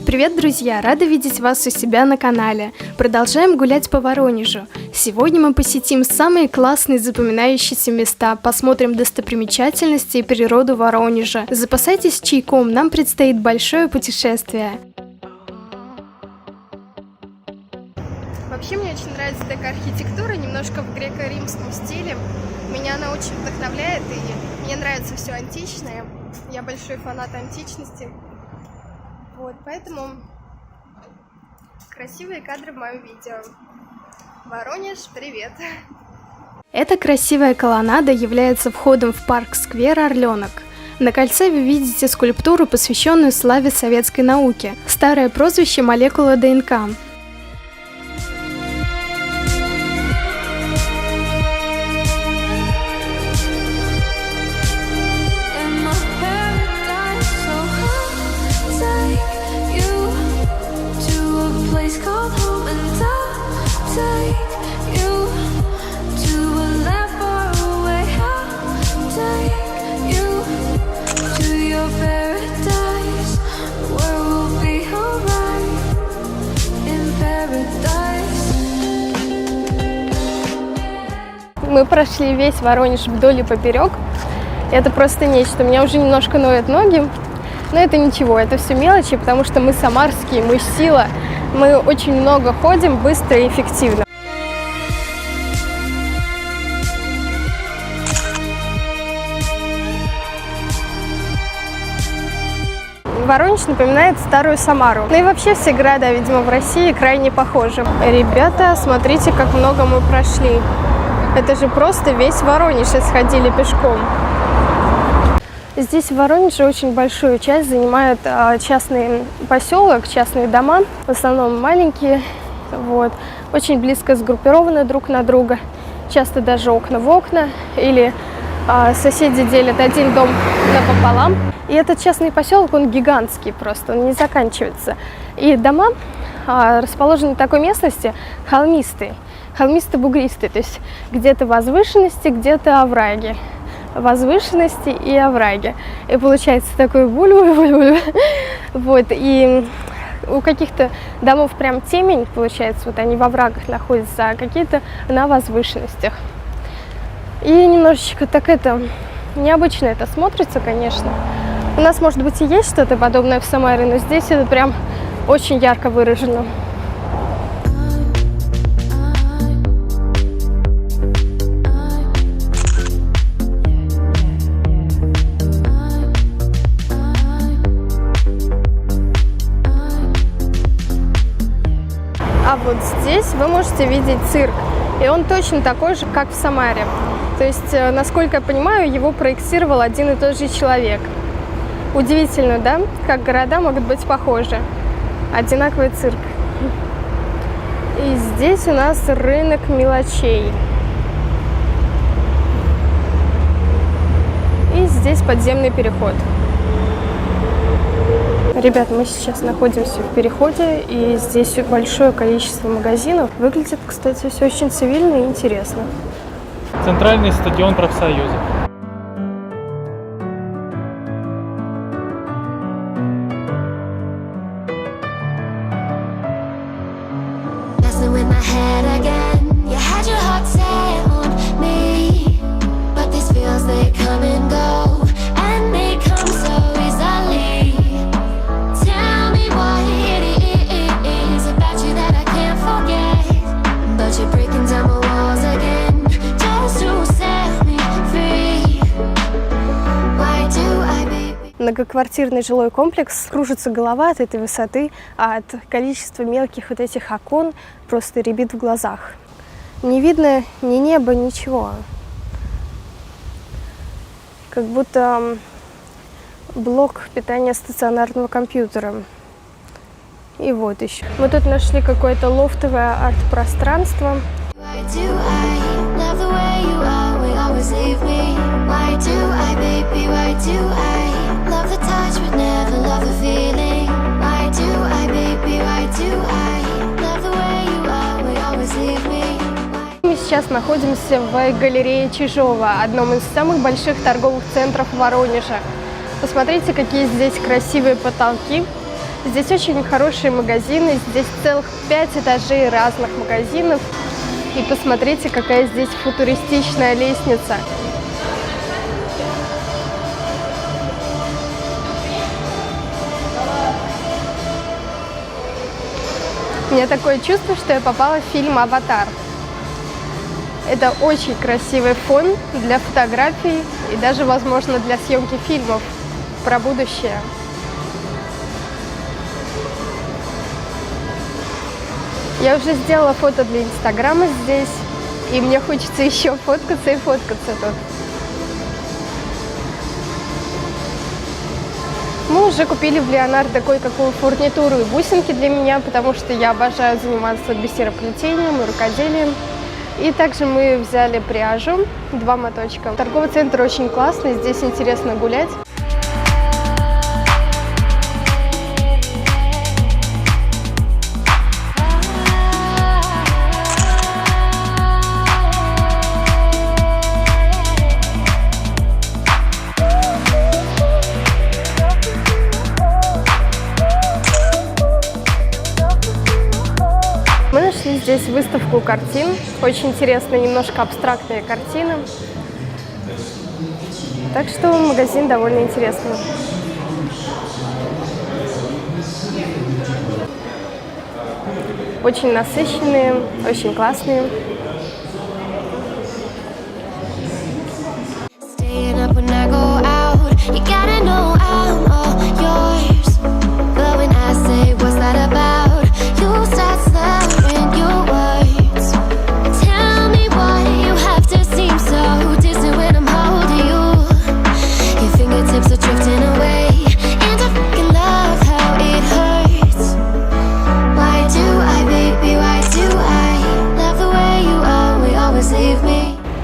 Привет, друзья! Рада видеть вас у себя на канале. Продолжаем гулять по Воронежу. Сегодня мы посетим самые классные запоминающиеся места, посмотрим достопримечательности и природу Воронежа. Запасайтесь чайком, нам предстоит большое путешествие. Вообще мне очень нравится такая архитектура, немножко в греко-римском стиле. Меня она очень вдохновляет, и мне нравится все античное. Я большой фанат античности. Вот, поэтому красивые кадры в моем видео. Воронеж, привет! Эта красивая колоннада является входом в парк-сквер Орленок. На кольце вы видите скульптуру, посвященную славе советской науки. Старое прозвище молекула ДНК. Мы прошли весь Воронеж вдоль и поперек. Это просто нечто. У меня уже немножко ноют ноги, но это ничего, это все мелочи, потому что мы самарские, мы сила. Мы очень много ходим, быстро и эффективно. Воронеж напоминает старую Самару. Ну и вообще все города, видимо, в России крайне похожи. Ребята, смотрите, как много мы прошли. Это же просто весь Воронеж исходили пешком. Здесь в Воронеже очень большую часть занимает частный поселок, частные дома. В основном маленькие, вот, очень близко сгруппированы друг на друга. Часто даже окна в окна, или соседи делят один дом напополам. И этот частный поселок, он гигантский просто, он не заканчивается. И дома расположены в такой местности холмистые. Холмисто-бугристые, то есть где-то возвышенности, где-то овраги. Возвышенности и овраги. И получается такой буль-буль-буль-буль. Вот, и у каких-то домов прям темень, получается, вот они во оврагах находятся, а какие-то на возвышенностях. И немножечко так это, необычно это смотрится, конечно. У нас, может быть, и есть что-то подобное в Самаре, но здесь это прям очень ярко выражено. А вот здесь вы можете видеть цирк, и он точно такой же, как в Самаре. То есть, насколько я понимаю, его проектировал один и тот же человек. Удивительно, да? Как города могут быть похожи. Одинаковый цирк. И здесь у нас рынок мелочей. И здесь подземный переход. Ребят, мы сейчас находимся в переходе, и здесь большое количество магазинов. Выглядит, кстати, все очень цивильно и интересно. Центральный стадион профсоюзов. Многоквартирный жилой комплекс, кружится голова от этой высоты, а от количества мелких вот этих окон просто рябит в глазах. Не видно ни неба, ничего. Как будто блок питания стационарного компьютера. И вот еще. Мы тут нашли какое-то лофтовое арт-пространство. Мы сейчас находимся в галерее Чижова, одном из самых больших торговых центров Воронежа. Посмотрите, какие здесь красивые потолки. Здесь очень хорошие магазины, здесь целых 5 этажей разных магазинов. И посмотрите, какая здесь футуристичная лестница. У меня такое чувство, что я попала в фильм «Аватар». Это очень красивый фон для фотографий и даже, возможно, для съемки фильмов про будущее. Я уже сделала фото для Инстаграма здесь, и мне хочется еще фоткаться и фоткаться тут. Мы уже купили в Леонардо кое-какую фурнитуру и бусинки для меня, потому что я обожаю заниматься бисероплетением и рукоделием. И также мы взяли пряжу, 2 моточка. Торговый центр очень классный, здесь интересно гулять. Мы нашли здесь выставку картин, очень интересные, немножко абстрактные картины. Так что магазин довольно интересный. Очень насыщенные, очень классные.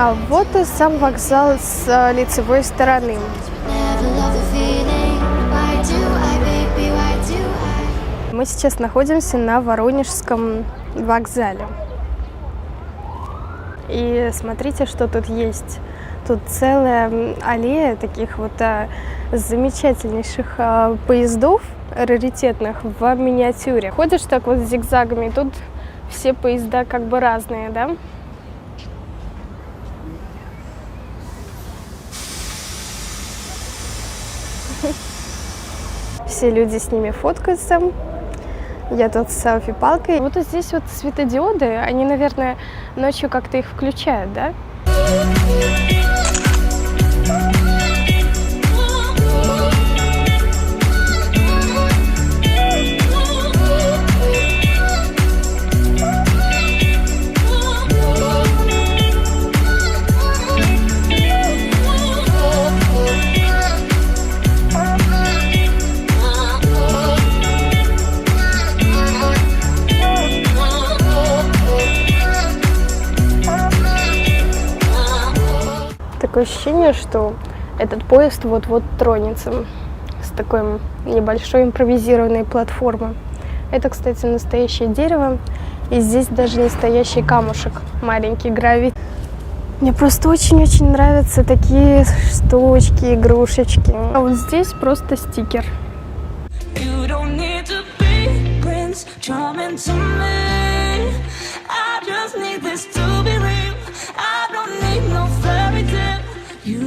А вот и сам вокзал с лицевой стороны. Мы сейчас находимся на Воронежском вокзале. И смотрите, что тут есть. Тут целая аллея таких вот замечательнейших поездов, раритетных, в миниатюре. Ходишь так вот зигзагами, и тут все поезда как бы разные, да? Все люди с ними фоткаются. Я тут с селфи-палкой. Вот здесь вот светодиоды, они, наверное, ночью как-то их включают, да? Такое ощущение, что этот поезд вот-вот тронется с такой небольшой импровизированной платформы. Это, кстати, настоящее дерево, и здесь даже настоящий камушек, маленький гравий. Мне просто очень-очень нравятся такие штучки, игрушечки. А вот здесь просто стикер. You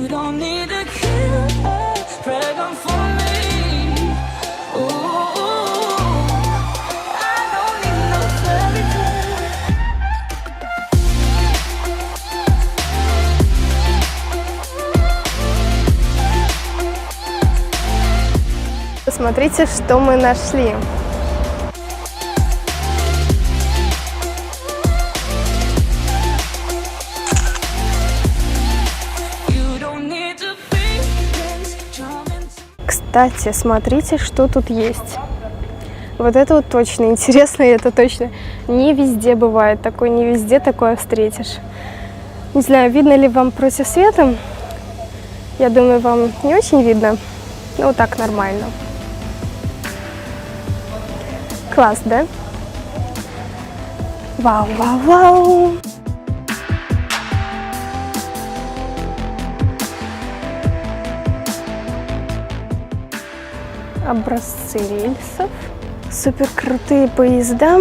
don't need a killer pregnant for me. Ooh, I don't need no fairy tale. Посмотрите, что мы нашли. Кстати, смотрите, что тут есть. Вот это вот точно интересно, и это точно не везде бывает такое, не везде такое встретишь. Не знаю, видно ли вам против света. Я думаю, вам не очень видно. Ну, вот так нормально. Класс, да? Вау, вау, вау! Образцы рельсов. Супер крутые поезда.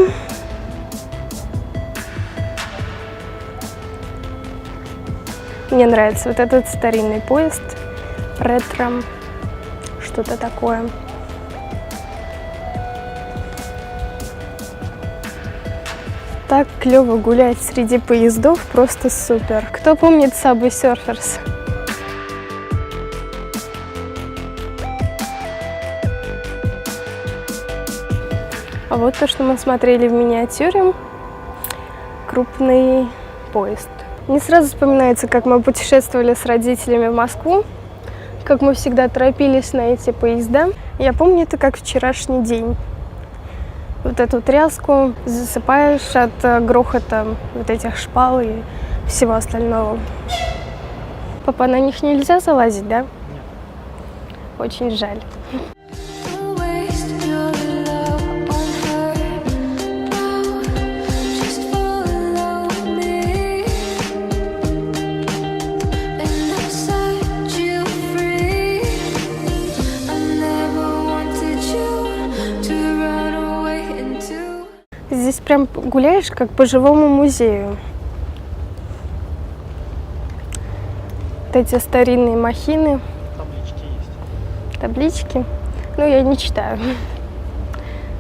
Мне нравится вот этот старинный поезд. Ретро. Что-то такое. Так клево гулять среди поездов, просто супер. Кто помнит Subway Surfers? А вот то, что мы смотрели в миниатюре. Крупный поезд. Мне сразу вспоминается, как мы путешествовали с родителями в Москву, как мы всегда торопились на эти поезда. Я помню это как вчерашний день. Вот эту тряску засыпаешь от грохота вот этих шпал и всего остального. Папа, на них нельзя залазить, да? Нет. Очень жаль. Здесь прям гуляешь, как по живому музею. Вот эти старинные махины. Таблички есть. Таблички? Ну, я не читаю.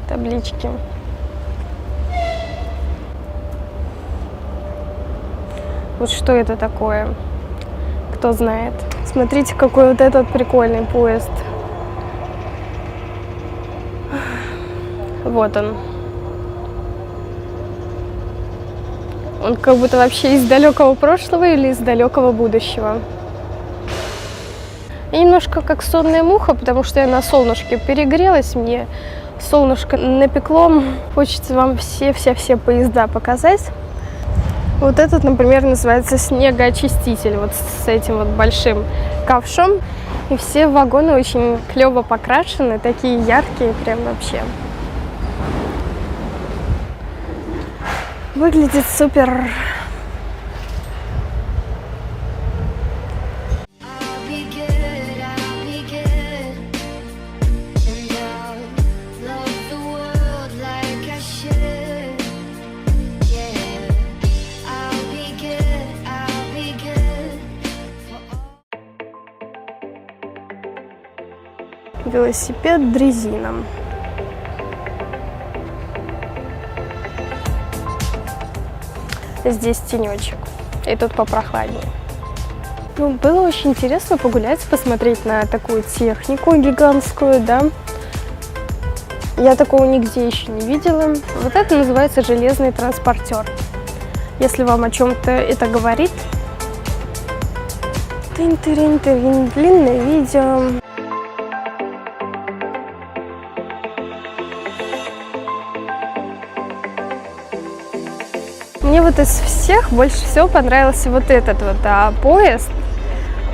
Таблички. Вот что это такое? Кто знает? Смотрите, какой вот этот прикольный поезд. Вот он. Он как будто вообще из далекого прошлого или из далекого будущего. И немножко как сонная муха, потому что я на солнышке перегрелась, мне солнышко напекло. Хочется вам все поезда показать. Вот этот, например, называется снегоочиститель, вот с этим вот большим ковшом. И все вагоны очень клево покрашены, такие яркие, прям вообще. Выглядит супер. Велосипед дрезина. Здесь тенечек, и тут попрохладнее. Ну, было очень интересно погулять, посмотреть на такую технику гигантскую, да. Я такого нигде еще не видела. Вот это называется железный транспортер. Если вам о чем-то это говорит. Тынь-тырынь-тырынь, длинное видео. Мне вот из всех больше всего понравился вот этот вот поезд,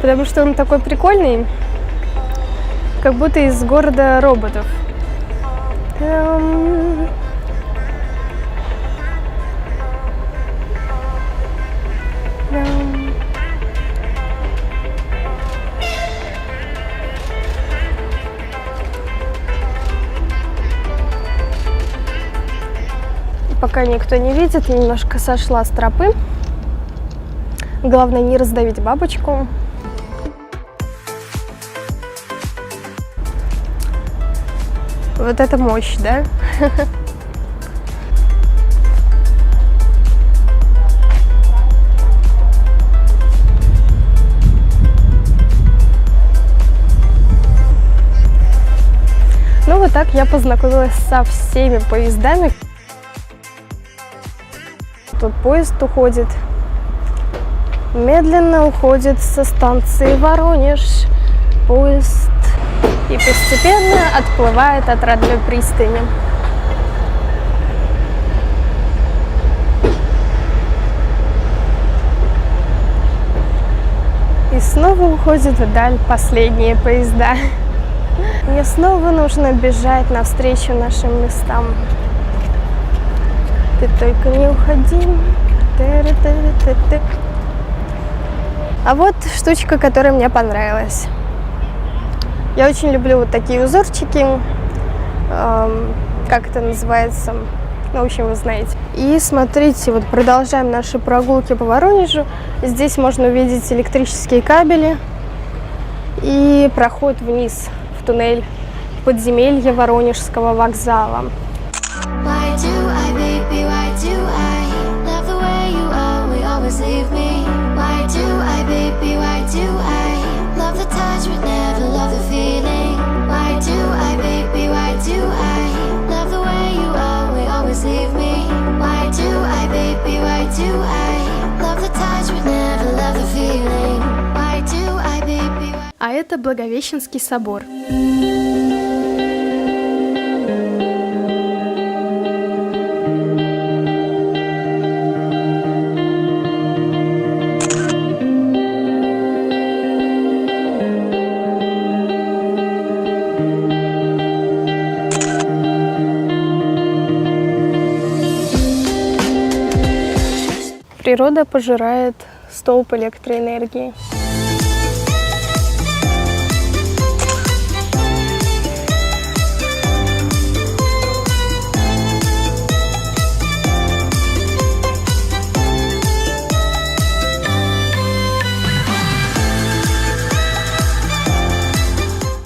потому что он такой прикольный, как будто из города роботов. Пока никто не видит, я немножко сошла с тропы. Главное не раздавить бабочку. Вот это мощь, да? Ну вот так я познакомилась со всеми поездами. Тут поезд уходит, медленно уходит со станции Воронеж поезд и постепенно отплывает от родной пристани. И снова уходят вдаль последние поезда. Мне снова нужно бежать навстречу нашим местам. Ты только не уходи. А вот штучка, которая мне понравилась. Я очень люблю вот такие узорчики. как это называется, ну, в общем, вы знаете. И смотрите, вот продолжаем наши прогулки по Воронежу. Здесь можно увидеть электрические кабели и проход вниз в туннель подземелья Воронежского вокзала. А это Благовещенский собор. Природа пожирает столб электроэнергии.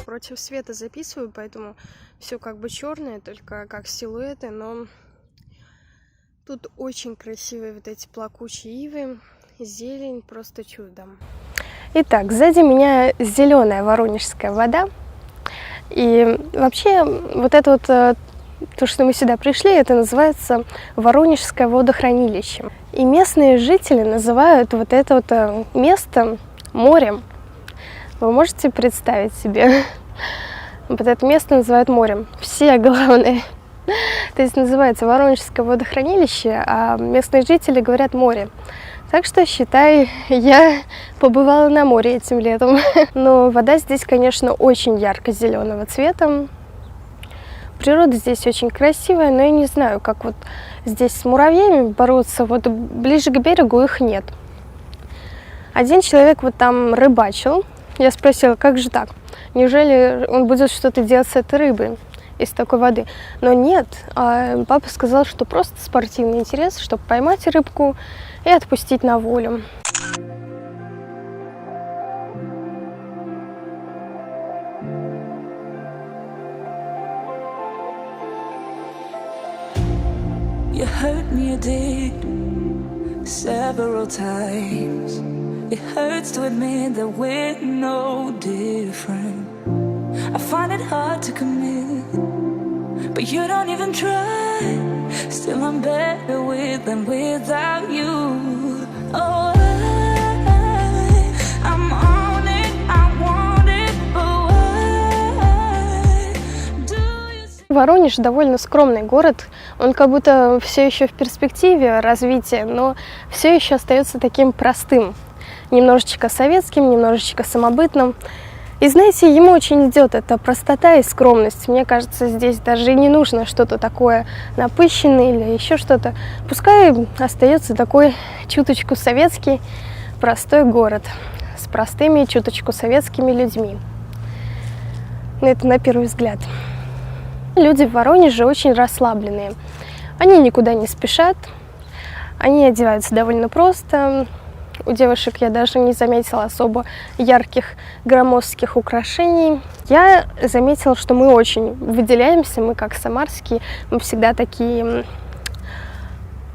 Против света записываю, поэтому все как бы черное, только как силуэты, но тут очень красивые вот эти плакучие ивы, зелень просто чудом. Итак, сзади меня зеленая воронежская вода. И вообще вот это вот, то, что мы сюда пришли, это называется Воронежское водохранилище. И местные жители называют вот это вот место морем. Вы можете представить себе? Вот это место называют морем. Все, главное. То есть называется Воронежское водохранилище, а местные жители говорят море. Так что, считай, я побывала на море этим летом. Но вода здесь, конечно, очень ярко-зеленого цвета. Природа здесь очень красивая, но я не знаю, как вот здесь с муравьями бороться. Вот ближе к берегу их нет. Один человек вот там рыбачил. Я спросила, как же так? Неужели он будет что-то делать с этой рыбой из такой воды? Но нет, папа сказал, что просто спортивный интерес, чтобы поймать рыбку и отпустить на волю. You hurt me, you did, several times. It hurts to admit that we're no different. I find it hard to commit, but you don't even try. Still I'm better with than without you. Oh, I'm on it, I want it, but why do you... Воронеж довольно скромный город. Он как будто все еще в перспективе развития, но все еще остается таким простым. Немножечко советским, немножечко самобытным. И знаете, ему очень идет эта простота и скромность. Мне кажется, здесь даже и не нужно что-то такое напыщенное или еще что-то. Пускай остается такой чуточку советский, простой город с простыми, чуточку советскими людьми. Это на первый взгляд. Люди в Воронеже очень расслабленные. Они никуда не спешат, они одеваются довольно просто. У девушек я даже не заметила особо ярких громоздких украшений. Я заметила, что мы очень выделяемся, мы как самарские, мы всегда такие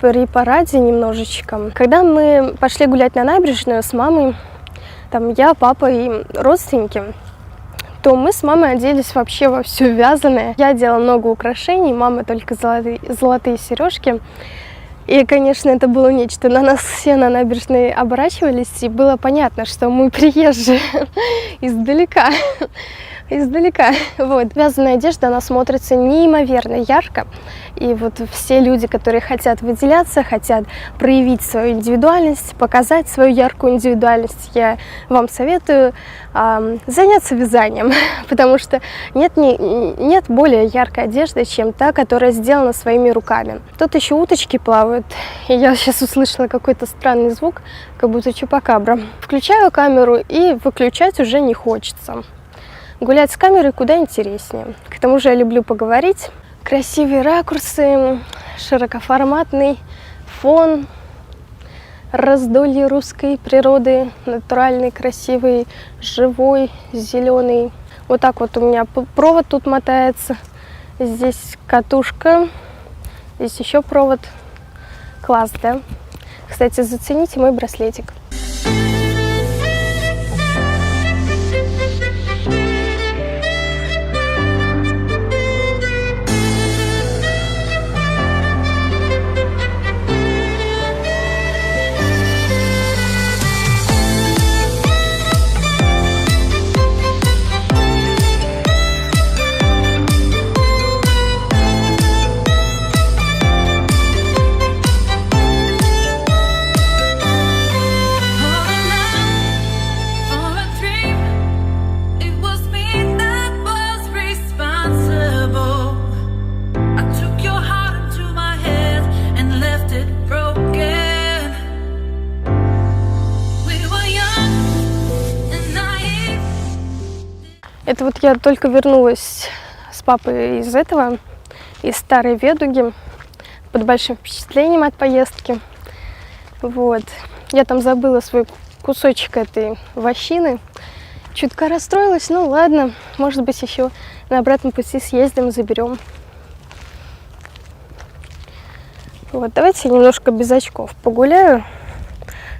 при параде немножечко. Когда мы пошли гулять на набережную с мамой, там я, папа и родственники, то мы с мамой оделись вообще во все вязаное. Я делала много украшений, мама только золотые сережки. И, конечно, это было нечто. На нас все на набережной оборачивались, и было понятно, что мы приезжие издалека. Вот. Вязаная одежда, она смотрится неимоверно ярко. И вот все люди, которые хотят выделяться, хотят проявить свою индивидуальность, показать свою яркую индивидуальность, я вам советую заняться вязанием, потому что нет более яркой одежды, чем та, которая сделана своими руками. Тут еще уточки плавают, и я сейчас услышала какой-то странный звук, как будто чупакабра. Включаю камеру, и выключать уже не хочется. Гулять с камерой куда интереснее. К тому же я люблю поговорить. Красивые ракурсы, широкоформатный фон, раздолье русской природы, натуральный, красивый, живой, зеленый. Вот так вот у меня провод тут мотается. Здесь катушка, здесь еще провод. Класс, да? Кстати, зацените мой браслетик. Это вот я только вернулась с папой из Старой Ведуги, под большим впечатлением от поездки. Вот. Я там забыла свой кусочек этой вощины. Чутка расстроилась, ну ладно, может быть, еще на обратном пути съездим, заберем. Вот, давайте я немножко без очков погуляю,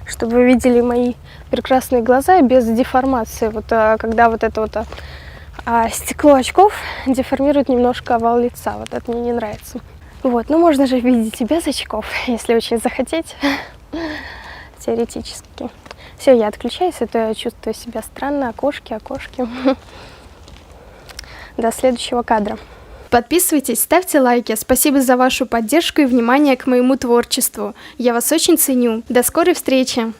чтобы вы видели мои прекрасные глаза без деформации. Вот когда вот это вот стекло очков деформирует немножко овал лица. Вот это мне не нравится. Вот, ну можно же видеть и без очков, если очень захотеть, теоретически. Все, я отключаюсь, это я чувствую себя странно. Окошки. До следующего кадра. Подписывайтесь, ставьте лайки. Спасибо за вашу поддержку и внимание к моему творчеству. Я вас очень ценю. До скорой встречи!